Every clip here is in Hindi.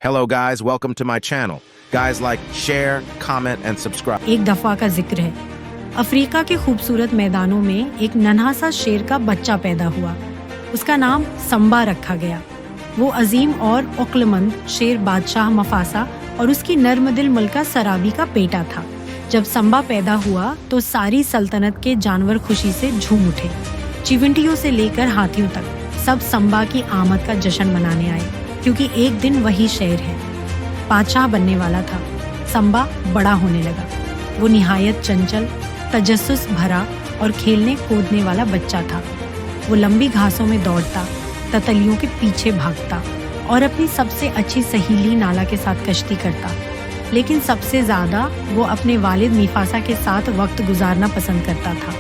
Hello guys, welcome to my channel. Guys like, share, comment and subscribe. एक दफा का जिक्र है। अफ्रीका के खूबसूरत मैदानों में एक नन्हा सा शेर का बच्चा पैदा हुआ। उसका नाम संबा रखा गया। वो अजीम और अक्लमंद शेर बादशाह मफासा और उसकी नर्मदिल मलका सराबी का बेटा था। जब संबा पैदा हुआ तो सारी सल्तनत के जानवर खुशी से झूम उठे। चिवंटियों से लेकर हाथियों तक सब संबा की आमद का जश्न मनाने आए, क्योंकि एक दिन वही शेर है बादशाह बनने वाला था। संबा बड़ा होने लगा। वो निहायत चंचल, तजस्सुस भरा और खेलने कूदने वाला बच्चा था। वो लंबी घासों में दौड़ता, ततलियों के पीछे भागता और अपनी सबसे अच्छी सहेली नाला के साथ कश्ती करता। लेकिन सबसे ज़्यादा वो अपने वालिद मिफासा के साथ वक्त गुजारना पसंद करता था।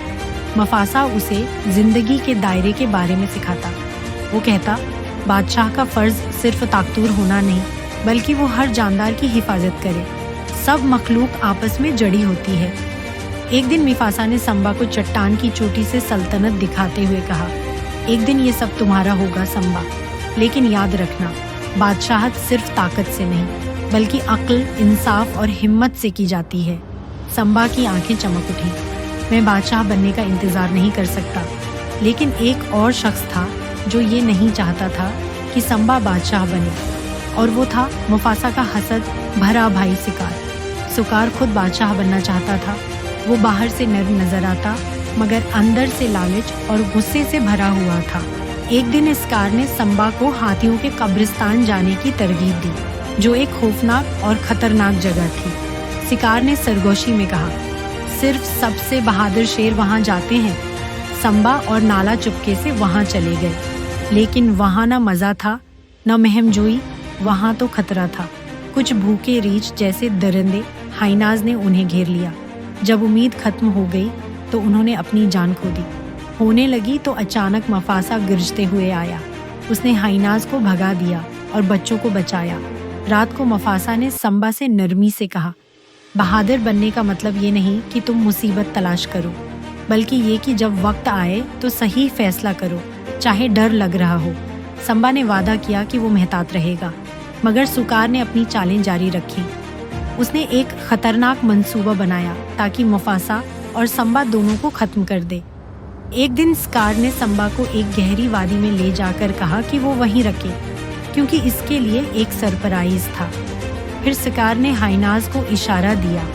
मफासा उसे जिंदगी के दायरे के बारे में सिखाता। वो कहता, बादशाह का फ़र्ज़ सिर्फ ताकतूर होना नहीं, बल्कि वो हर जानदार की हिफाजत करे। सब मखलूक आपस में जड़ी होती है। एक दिन मिफासा ने संबा को चट्टान की चोटी से सल्तनत दिखाते हुए कहा, एक दिन ये सब तुम्हारा होगा संबा, लेकिन याद रखना, बादशाहत सिर्फ ताकत से नहीं, बल्कि अक्ल, इंसाफ और हिम्मत से की जाती है। संबा की आंखें चमक उठी। मैं बादशाह बनने का इंतज़ार नहीं कर सकता। लेकिन एक और शख्स था जो ये नहीं चाहता था कि संबा बादशाह बने, और वो था मुफासा का हसद भरा भाई सिकार। सुकार खुद बादशाह बनना चाहता था। वो बाहर से नर्म नजर आता, मगर अंदर से लालच और गुस्से से भरा हुआ था। एक दिन इसकार ने संबा को हाथियों के कब्रिस्तान जाने की तरगीब दी, जो एक खौफनाक और खतरनाक जगह थी। शिकार ने सरगोशी में कहा, सिर्फ सबसे बहादुर शेर वहाँ जाते हैं। संबा और नाला चुपके से वहाँ चले गए, लेकिन वहाँ न मज़ा था न महमजोई। वहाँ तो खतरा था। कुछ भूखे रीछ जैसे दरिंदे हाइनाज ने उन्हें घेर लिया। जब उम्मीद खत्म हो गई तो उन्होंने अपनी जान खो दी। होने लगी तो अचानक मफासा गरजते हुए आया। उसने हाइनाज को भगा दिया और बच्चों को बचाया। रात को मफासा ने संबा से नरमी से कहा, बहादुर बनने का मतलब ये नहीं कि तुम मुसीबत तलाश करो, बल्कि ये कि जब वक्त आए तो सही फैसला करो, चाहे डर लग रहा हो। संबा ने वादा किया कि वो मेहतात रहेगा, मगर सुकार ने अपनी चालें जारी रखी। उसने एक खतरनाक मंसूबा बनाया ताकि मुफासा और संबा दोनों को खत्म कर दे। एक दिन स्कार ने संबा को एक गहरी वादी में ले जाकर कहा कि वो वहीं रखे, क्योंकि इसके लिए एक सरप्राइज था। फिर शिकार ने हाइनाज को इशारा दिया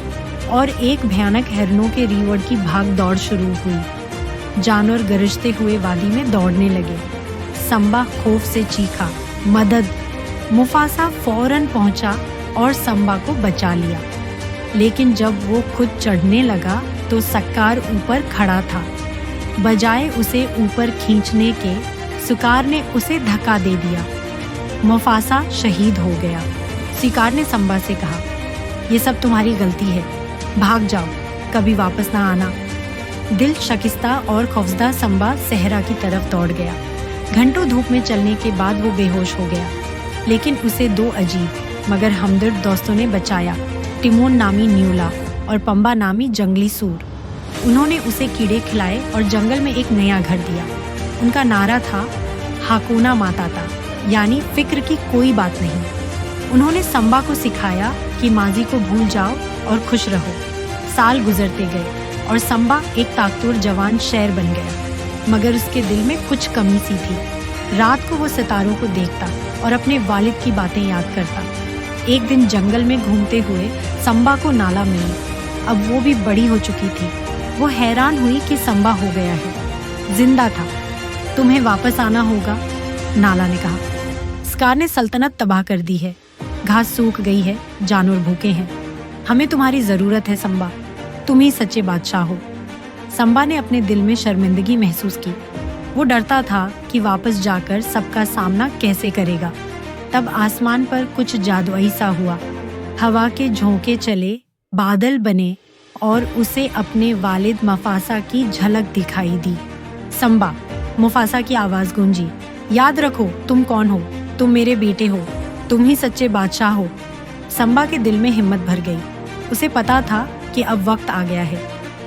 और एक भयानक हिरनों के रीवड़ की भाग दौड़ शुरू हुई। जानवर गरजते हुए वादी में दौड़ने लगे। संबा खौफ से चीखा, मदद! मुफासा फौरन पहुंचा और संबा को बचा लिया। लेकिन जब वो खुद चढ़ने लगा तो सक्कार ऊपर खड़ा था। बजाय उसे ऊपर खींचने के, सुकार ने उसे धक्का दे दिया। मुफासा शहीद हो गया। शिकार ने संबा से कहा, ये सब तुम्हारी गलती है, भाग जाओ, कभी वापस ना आना। दिल शकिस्ता और खौफजदा संबा सहरा की तरफ दौड़ गया। घंटों धूप में चलने के बाद वो बेहोश हो गया, लेकिन उसे दो अजीब मगर हमदर्द दोस्तों ने बचाया, टिमोन नामी न्यूला और पंबा नामी जंगली सूर। उन्होंने उसे कीड़े खिलाए और जंगल में एक नया घर दिया। उनका नारा था, हाकुना माताता, यानी फिक्र की कोई बात नहीं। उन्होंने संबा को सिखाया कि माजी को भूल जाओ और खुश रहो। साल गुजरते गए और संबा एक ताकतवर जवान शेर बन गया, मगर उसके दिल में कुछ कमी सी थी। रात को वो सितारों को देखता और अपने वालिद की बातें याद करता। एक दिन जंगल में घूमते हुए संबा को नाला मिली। अब वो भी बड़ी हो चुकी थी। वो हैरान हुई कि संबा हो गया है, जिंदा था। तुम्हें वापस आना होगा, नाला ने कहा। स्कार ने सल्तनत तबाह कर दी है, घास सूख गई है, जानवर भूखे हैं। हमें तुम्हारी जरूरत है संबा, तुम ही सच्चे बादशाह हो। संबा ने अपने दिल में शर्मिंदगी महसूस की। वो डरता था कि वापस जाकर सबका सामना कैसे करेगा। तब आसमान पर कुछ जादुई सा हुआ। हवा के झोंके चले, बादल बने और उसे अपने वालिद मफासा की झलक दिखाई दी। संबा, मुफासा की आवाज गूंजी, याद रखो तुम कौन हो, तुम मेरे बेटे हो, तुम ही सच्चे बादशाह हो। संबा के दिल में हिम्मत भर गई। उसे पता था कि अब वक्त आ गया है।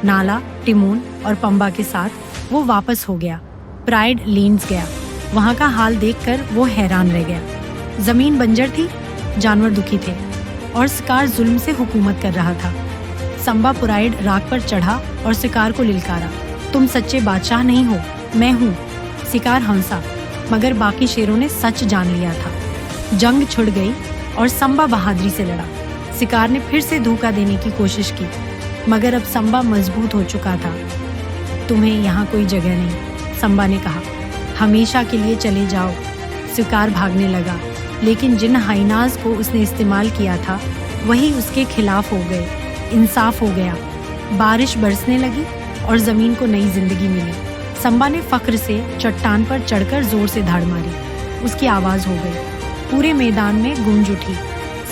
नाला, टिमोन और पंबा के साथ वो वापस हो गया। प्राइड लीन्स गया। वहाँ का हाल देखकर वो हैरान रह गया। जमीन बंजर थी, जानवर दुखी थे और शिकार जुल्म से हुकूमत कर रहा था। संबा पुराइड राग पर चढ़ा और शिकार को लिलकारा, तुम सच्चे बादशाह नहीं हो, मैं हूँ। शिकार हंसा, मगर बाकी शेरों ने सच जान लिया था। जंग छिड़ गई और संबा बहादुरी से लड़ा। शिकार ने फिर से धोखा देने की कोशिश की, मगर अब संबा मजबूत हो चुका था। तुम्हें यहाँ कोई जगह नहीं, संबा ने कहा, हमेशा के लिए चले जाओ। शिकार भागने लगा, लेकिन जिन हाइनाज को उसने इस्तेमाल किया था वही उसके खिलाफ हो गए। इंसाफ हो गया। बारिश बरसने लगी और जमीन को नई जिंदगी मिली। संबा ने फख्र से चट्टान पर चढ़कर जोर से धाड़ मारी। उसकी आवाज हो गई, पूरे मैदान में गूंज उठी।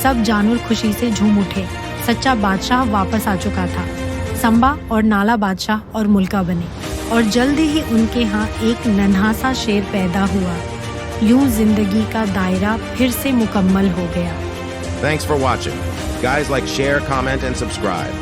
सब जानवर खुशी से झूम उठे। सच्चा बादशाह वापस आ चुका था। संबा और नाला बादशाह और मुल्का बने और जल्दी ही उनके यहाँ एक नन्हा सा शेर पैदा हुआ। यूं जिंदगी का दायरा फिर से मुकम्मल हो गया। Thanks for watching. Guys, like, share, comment, and subscribe.